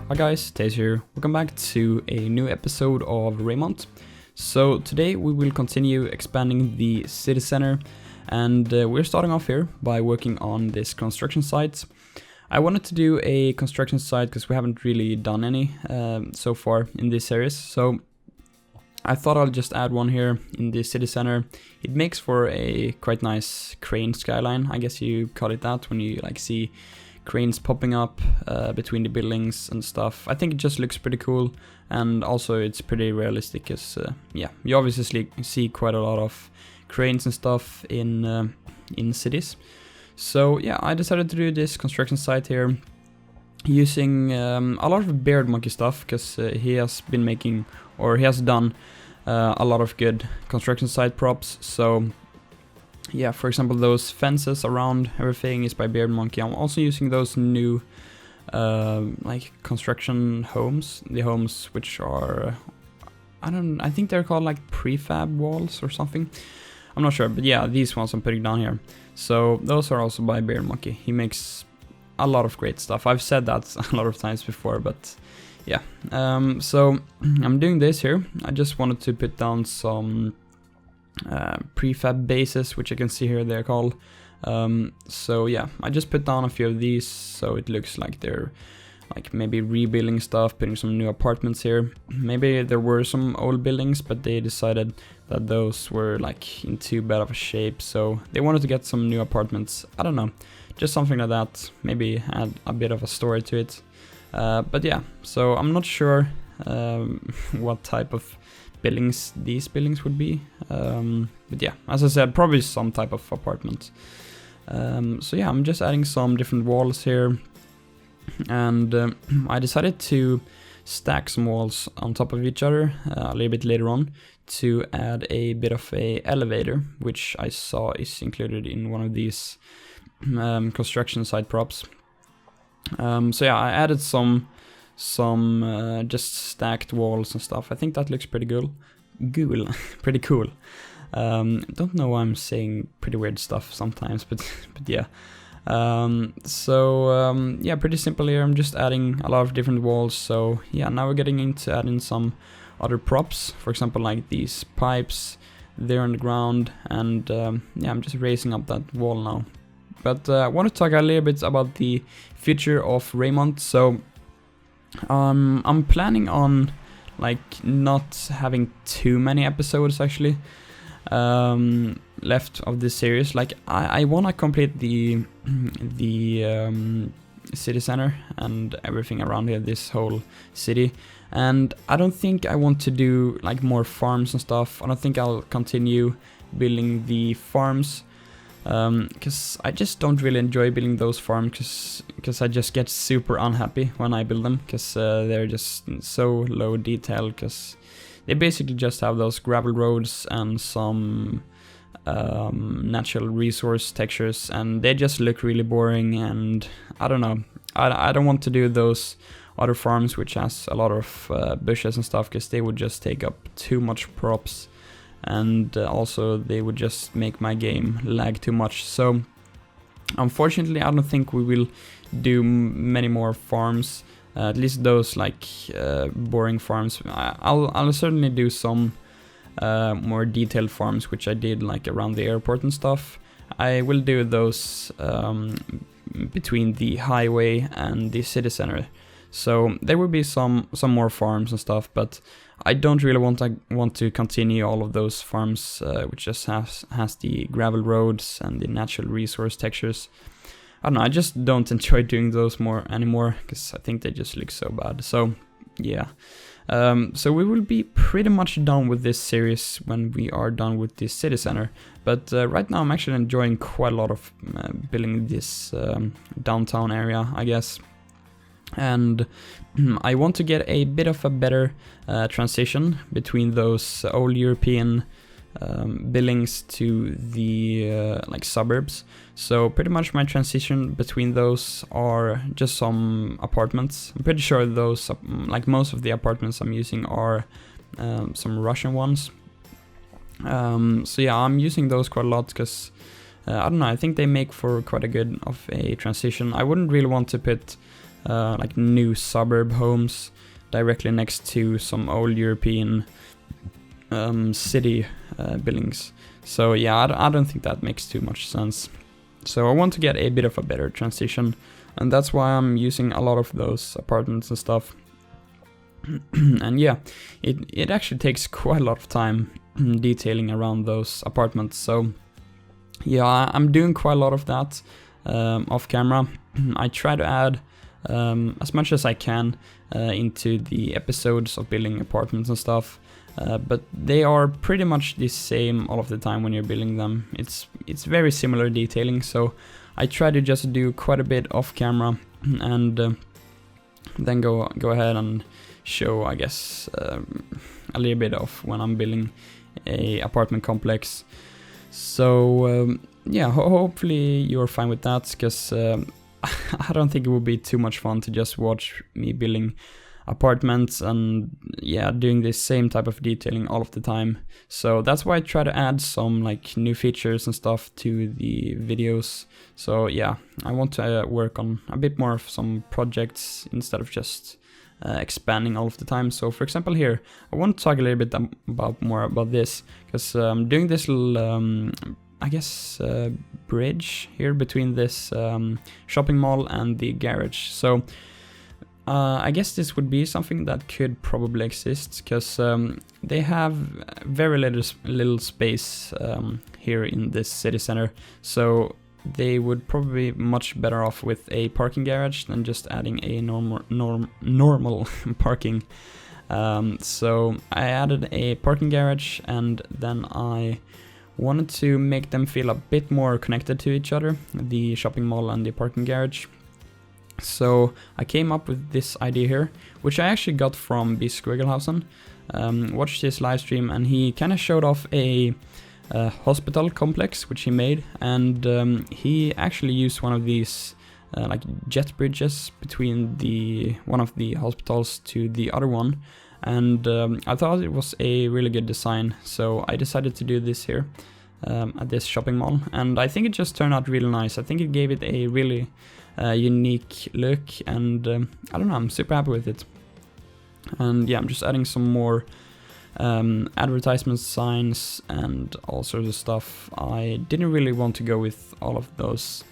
Hi guys, Taze here. Welcome back to a new episode of Reimont. So today we will continue expanding the city center, and we're starting off here by working on this construction site. I wanted to do a construction site because we haven't really done any so far in this series, so I thought I'll just add one here in the city center. It makes for a quite nice crane skyline, I guess you call it that, when you like see cranes popping up between the buildings and stuff. I think it just looks pretty cool, and also it's pretty realistic because yeah, you obviously see quite a lot of cranes and stuff in cities. So yeah, I decided to do this construction site here using a lot of Beard Monkey stuff, because he has been making, or he has done a lot of good construction site props. So yeah, for example, those fences around everything is by Beard Monkey. I'm also using those new like construction homes, the homes which are, I think they're called like prefab walls or something. I'm not sure, but yeah, these ones I'm putting down here. So those are also by Beard Monkey. He makes a lot of great stuff. I've said that a lot of times before, but yeah. So I'm doing this here. I just wanted to put down some prefab bases, which you can see here they're called. So yeah, I just put down a few of these so it looks like they're like maybe rebuilding stuff, putting some new apartments here. Maybe there were some old buildings, but they decided that those were like in too bad of a shape, so they wanted to get some new apartments. I don't know, just something like that, maybe add a bit of a story to it. But yeah, so I'm not sure what type of buildings these buildings would be, but yeah, as I said, probably some type of apartment. So yeah, I'm just adding some different walls here, and I decided to stack some walls on top of each other a little bit later on to add a bit of a elevator, which I saw is included in one of these construction site props. So yeah, I added some just stacked walls and stuff. I think that looks pretty pretty cool. Don't know why I'm saying pretty weird stuff sometimes, but yeah. Yeah, pretty simple here. I'm just adding a lot of different walls. So yeah, now we're getting into adding some other props. For example, like these pipes there on the ground, and yeah, I'm just raising up that wall now. But I want to talk a little bit about the future of Reimont. So I'm planning on like not having too many episodes actually left of this series. Like I want to complete the city center and everything around here, this whole city, and I don't think I want to do like more farms and stuff. I don't think I'll continue building the farms, because I just don't really enjoy building those farms, because I just get super unhappy when I build them, because they're just so low detail, because they basically just have those gravel roads and some natural resource textures, and they just look really boring, and I don't know, I don't want to do those other farms which has a lot of bushes and stuff, because they would just take up too much props, and also they would just make my game lag too much. So unfortunately I don't think we will do many more farms, at least those like boring farms. I'll certainly do some more detailed farms, which I did like around the airport and stuff. I will do those between the highway and the city center. So there will be some more farms and stuff, but I don't really want to continue all of those farms, which just has the gravel roads and the natural resource textures. I don't know, I just don't enjoy doing those anymore, because I think they just look so bad. So yeah, so we will be pretty much done with this series when we are done with the city center. But right now I'm actually enjoying quite a lot of building this downtown area, I guess. And I want to get a bit of a better transition between those old European buildings to the like suburbs. So pretty much my transition between those are just some apartments. I'm pretty sure those, like most of the apartments I'm using are some Russian ones. So yeah, I'm using those quite a lot because I don't know, I think they make for quite a good of a transition. I wouldn't really want to put like new suburb homes directly next to some old European city buildings. So yeah, I don't think that makes too much sense. So I want to get a bit of a better transition, and that's why I'm using a lot of those apartments and stuff. And yeah, it actually takes quite a lot of time detailing around those apartments. So yeah, I'm doing quite a lot of that off camera. I try to add as much as I can into the episodes of building apartments and stuff. But they are pretty much the same all of the time when you're building them. It's very similar detailing, so I try to just do quite a bit off camera and then go ahead and show, I guess, a little bit of when I'm building a apartment complex. So yeah, hopefully you're fine with that, because I don't think it would be too much fun to just watch me building apartments and yeah, doing the same type of detailing all of the time. So that's why I try to add some like new features and stuff to the videos. So yeah, I want to work on a bit more of some projects instead of just expanding all of the time. So for example here, I want to talk a little bit more about this, because I'm doing this little I guess bridge here between this shopping mall and the garage. So I guess this would be something that could probably exist, because they have very little space here in this city center. So they would probably be much better off with a parking garage than just adding a normal parking. So I added a parking garage, and then I wanted to make them feel a bit more connected to each other, the shopping mall and the parking garage. So I came up with this idea here, which I actually got from B. Squigelhausen. Watched his live stream, and he kind of showed off a hospital complex which he made, and he actually used one of these like jet bridges between one of the hospitals to the other one, and I thought it was a really good design, so I decided to do this here at this shopping mall, and I think it just turned out really nice. I think it gave it a really unique look, and I don't know, I'm super happy with it. And yeah, I'm just adding some more advertisement signs and all sorts of stuff. I didn't really want to go with all of those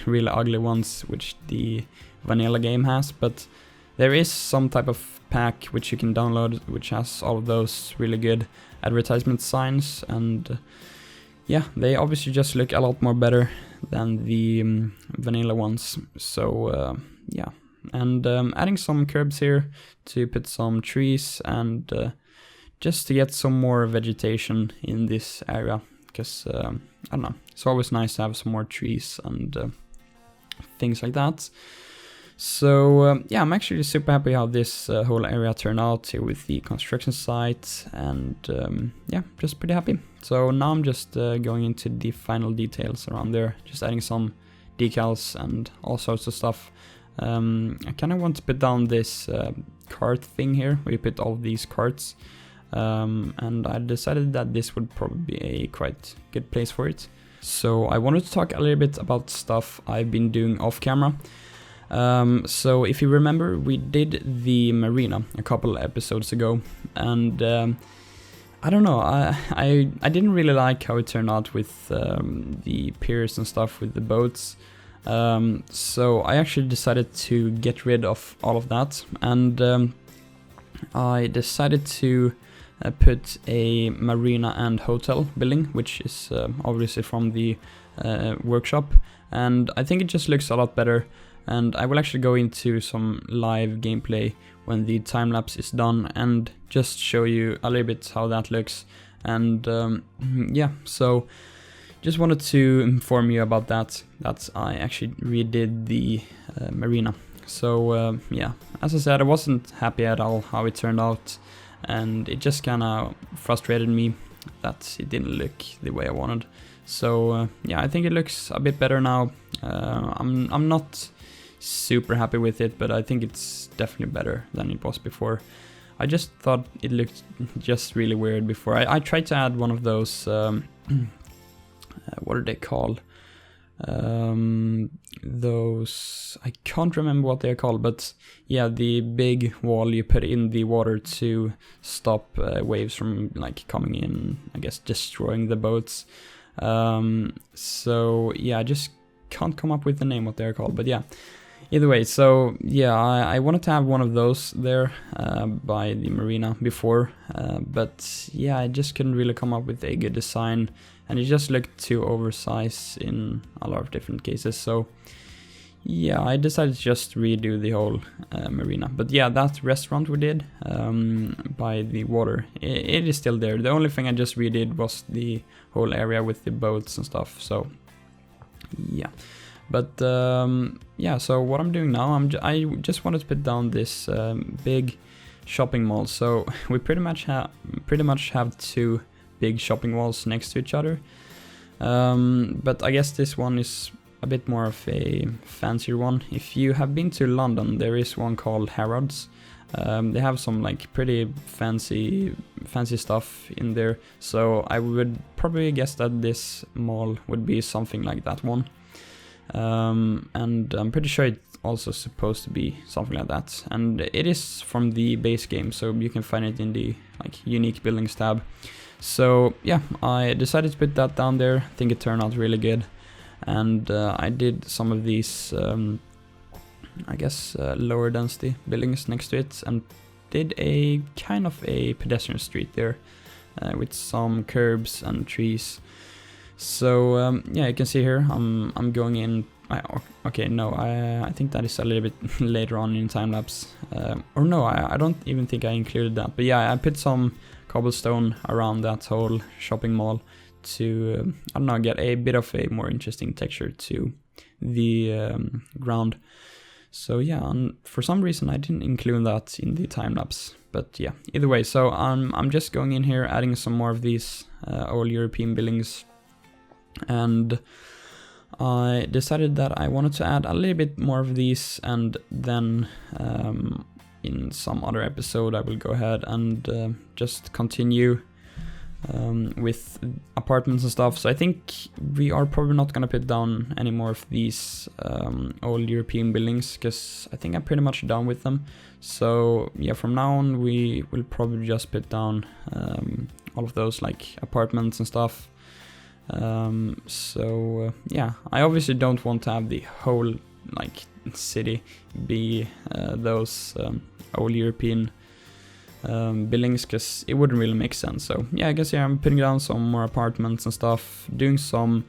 really ugly ones which the vanilla game has, but there is some type of pack which you can download which has all of those really good advertisement signs, and yeah, they obviously just look a lot more better than the vanilla ones. So yeah, and adding some curbs here to put some trees and just to get some more vegetation in this area, because I don't know, it's always nice to have some more trees and things like that. So yeah, I'm actually super happy how this whole area turned out here with the construction site, and yeah, just pretty happy. So now I'm just going into the final details around there, just adding some decals and all sorts of stuff. I kind of want to put down this cart thing here, where you put all of these carts, and I decided that this would probably be a quite good place for it. So I wanted to talk a little bit about stuff I've been doing off camera. So if you remember, we did the marina a couple episodes ago, and I don't know, I didn't really like how it turned out with the piers and stuff with the boats. So I actually decided to get rid of all of that, and I decided to put a marina and hotel building, which is obviously from the workshop, and I think it just looks a lot better. And I will actually go into some live gameplay when the time-lapse is done and just show you a little bit how that looks. And yeah, so just wanted to inform you about that I actually redid the marina. So yeah, as I said, I wasn't happy at all how it turned out, and it just kind of frustrated me that it didn't look the way I wanted. So yeah, I think it looks a bit better now. I'm not super happy with it, but I think it's definitely better than it was before. I just thought it looked just really weird before. I tried to add one of those what are they called? Those those, I can't remember what they're called, but yeah, the big wall you put in the water to stop waves from like coming in, I guess destroying the boats. So yeah, I just can't come up with the name what they're called, but yeah. Either way, so yeah, I wanted to have one of those there by the marina before, but yeah, I just couldn't really come up with a good design, and it just looked too oversized in a lot of different cases. So yeah, I decided to just redo the whole marina. But yeah, that restaurant we did by the water, it is still there. The only thing I just redid was the whole area with the boats and stuff. So yeah. But yeah, so what I'm doing now, I just wanted to put down this big shopping mall. So we pretty much have two big shopping malls next to each other. But I guess this one is a bit more of a fancier one. If you have been to London, there is one called Harrods. They have some like pretty fancy stuff in there. So I would probably guess that this mall would be something like that one. And I'm pretty sure it's also supposed to be something like that, and it is from the base game, so you can find it in the like unique buildings tab. So yeah, I decided to put that down there. I think it turned out really good, and I did some of these I guess lower density buildings next to it, and did a kind of a pedestrian street there with some curbs and trees. So yeah, you can see here I'm going in. I think that is a little bit later on in time lapse. Or no, I don't even think I included that. But yeah, I put some cobblestone around that whole shopping mall to I don't know, get a bit of a more interesting texture to the ground. So yeah, and for some reason I didn't include that in the time lapse. But yeah, either way, so I'm just going in here, adding some more of these old European buildings. And I decided that I wanted to add a little bit more of these, and then in some other episode I will go ahead and just continue with apartments and stuff. So I think we are probably not gonna put down any more of these old European buildings, because I think I'm pretty much done with them. So yeah, from now on we will probably just put down all of those like apartments and stuff. Yeah, I obviously don't want to have the whole like city be those old European buildings, because it wouldn't really make sense. So yeah, I guess I'm putting down some more apartments and stuff, doing some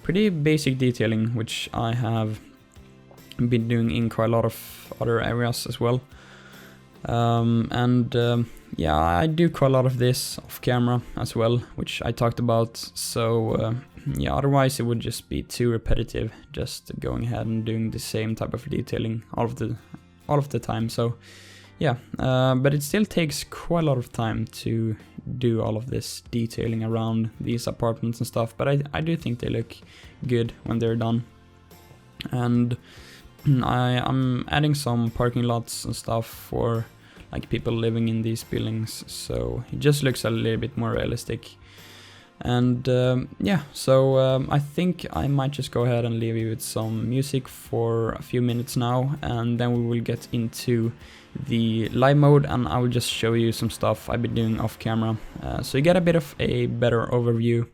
pretty basic detailing, which I have been doing in quite a lot of other areas as well. Yeah, I do quite a lot of this off camera as well, which I talked about. So yeah, otherwise it would just be too repetitive, just going ahead and doing the same type of detailing all of the time. So yeah, but it still takes quite a lot of time to do all of this detailing around these apartments and stuff. But I do think they look good when they're done. And I'm adding some parking lots and stuff for like people living in these buildings, so it just looks a little bit more realistic. And yeah, so I think I might just go ahead and leave you with some music for a few minutes now, and then we will get into the live mode, and I will just show you some stuff I've been doing off camera, so you get a bit of a better overview.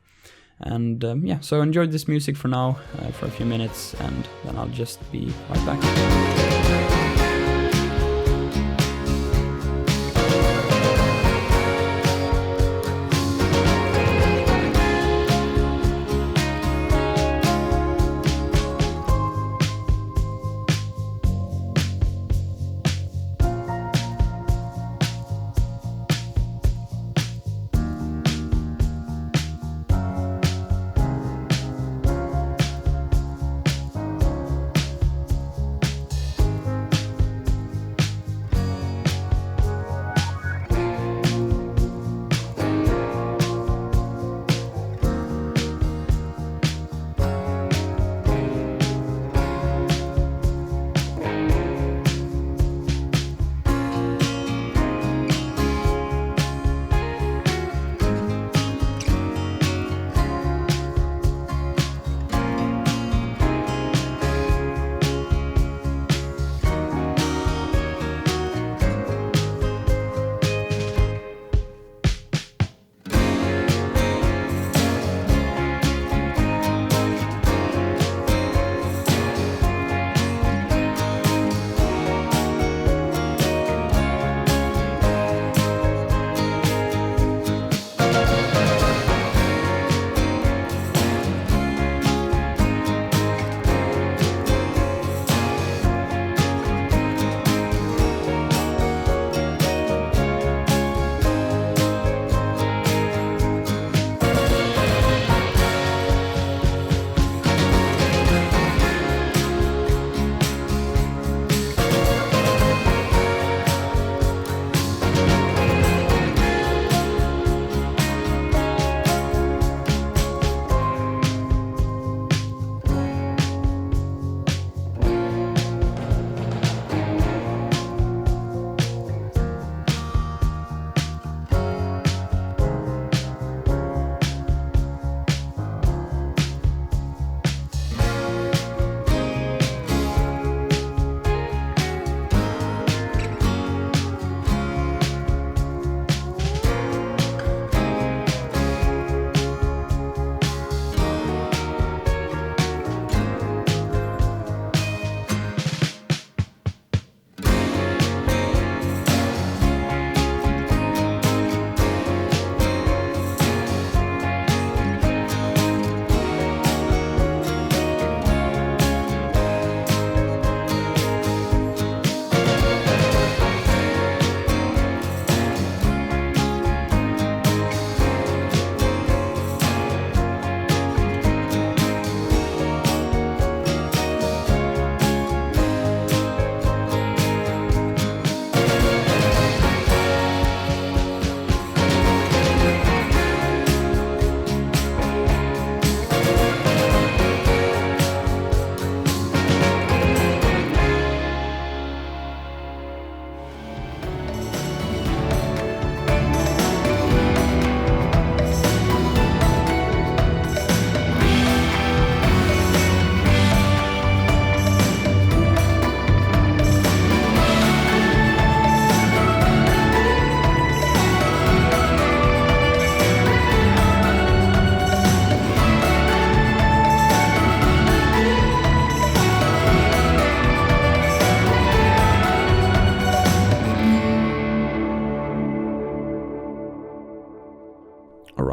And yeah, so enjoy this music for now, for a few minutes, and then I'll just be right back.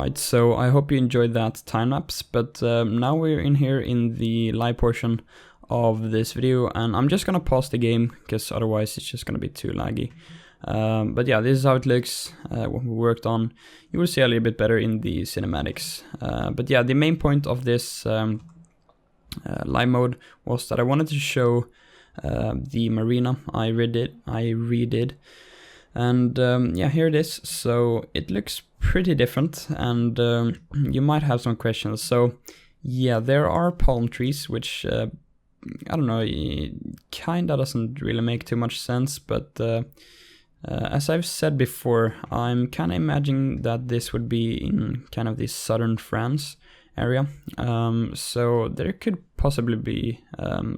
Right, so I hope you enjoyed that time lapse, but now we're in here in the live portion of this video, and I'm just gonna pause the game because otherwise it's just gonna be too laggy. But yeah, this is how it looks, what we worked on. You will see a little bit better in the cinematics. But yeah, the main point of this live mode was that I wanted to show the marina I redid. And yeah, here it is. So it looks pretty different, and you might have some questions. So yeah, there are palm trees, which I don't know, it kinda doesn't really make too much sense, but as I've said before, I'm kind of imagining that this would be in kind of the southern France area, so there could possibly be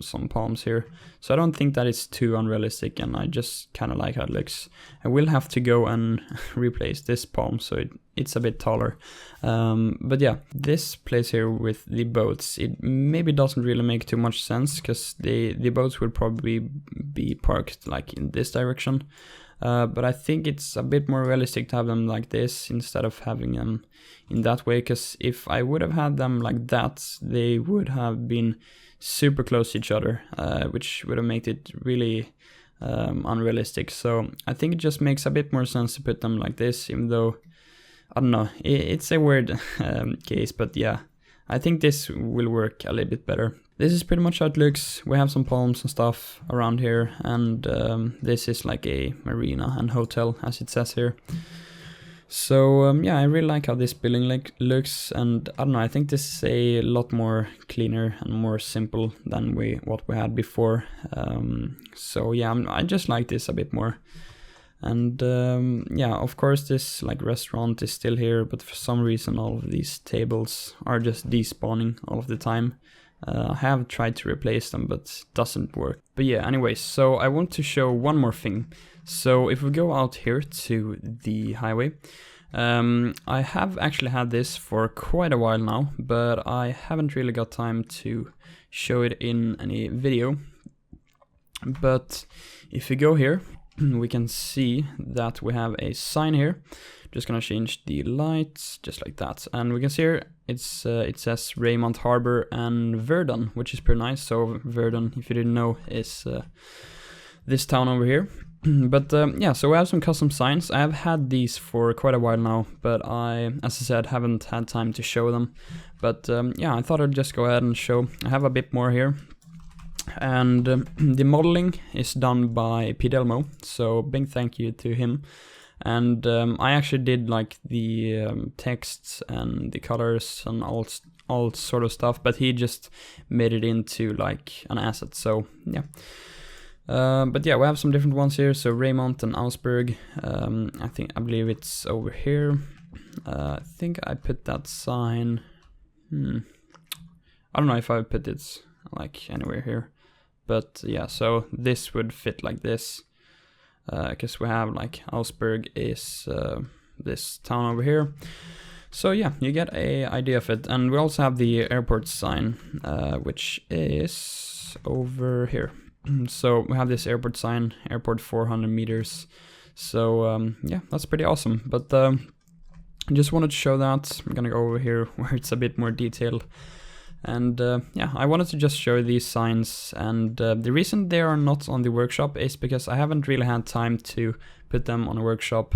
some palms here. So I don't think that it's too unrealistic, and I just kind of like how it looks. I will have to go and replace this palm so it's a bit taller. But yeah, this place here with the boats, it maybe doesn't really make too much sense because the boats would probably be parked like in this direction. But I think it's a bit more realistic to have them like this instead of having them in that way, because if I would have had them like that, they would have been super close to each other, which would have made it really unrealistic. So I think it just makes a bit more sense to put them like this, even though, I don't know, it's a weird case, but yeah, I think this will work a little bit better. This is pretty much how it looks. We have some palms and stuff around here, and this is like a marina and hotel, as it says here. So yeah, I really like how this building looks, and I don't know, I think this is a lot more cleaner and more simple than what we had before. So yeah, I just like this a bit more. And yeah, of course this like restaurant is still here, but for some reason all of these tables are just despawning all of the time. I have tried to replace them, but it doesn't work. But yeah, anyway, so I want to show one more thing. So if we go out here to the highway, I have actually had this for quite a while now, but I haven't really got time to show it in any video. But if you go here, we can see that we have a sign here. Just gonna change the lights just like that, and we can see here it says Reimont Harbor and Verdun, which is pretty nice. So Verdun, if you didn't know, is this town over here. But yeah, so we have some custom signs. I have had these for quite a while now, but I, as I said, haven't had time to show them. But yeah, I thought I'd just go ahead and show. I have a bit more here. And the modeling is done by Pidelmo, so big thank you to him. And I actually did like the texts and the colors and all sort of stuff, but he just made it into like an asset. So yeah, but yeah, we have some different ones here. So Reimont and Augsburg. I believe it's over here. I think I put that sign. I don't know if I put it like anywhere here. But yeah, so this would fit like this, because we have like Augsburg is this town over here. So yeah, you get a idea of it. And we also have the airport sign, which is over here. So we have this airport sign, airport 400 meters. So yeah, that's pretty awesome. But I just wanted to show that. I'm gonna go over here where it's a bit more detailed. And yeah, I wanted to just show these signs, and the reason they are not on the workshop is because I haven't really had time to put them on a workshop.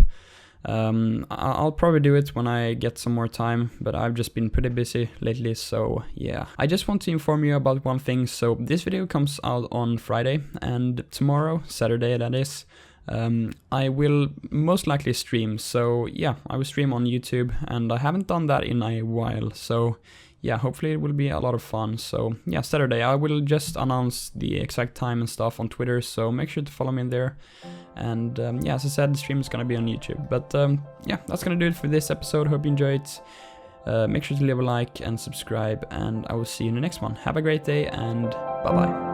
I'll probably do it when I get some more time, but I've just been pretty busy lately, so yeah. I just want to inform you about one thing. So this video comes out on Friday, and tomorrow, Saturday that is, I will most likely stream. So yeah, I will stream on YouTube, and I haven't done that in a while, so yeah, hopefully it will be a lot of fun. So yeah, Saturday, I will just announce the exact time and stuff on Twitter, so make sure to follow me in there. And yeah, as I said, the stream is gonna be on YouTube. But yeah, that's gonna do it for this episode. Hope you enjoyed. Make sure to leave a like and subscribe, and I will see you in the next one. Have a great day, and bye bye.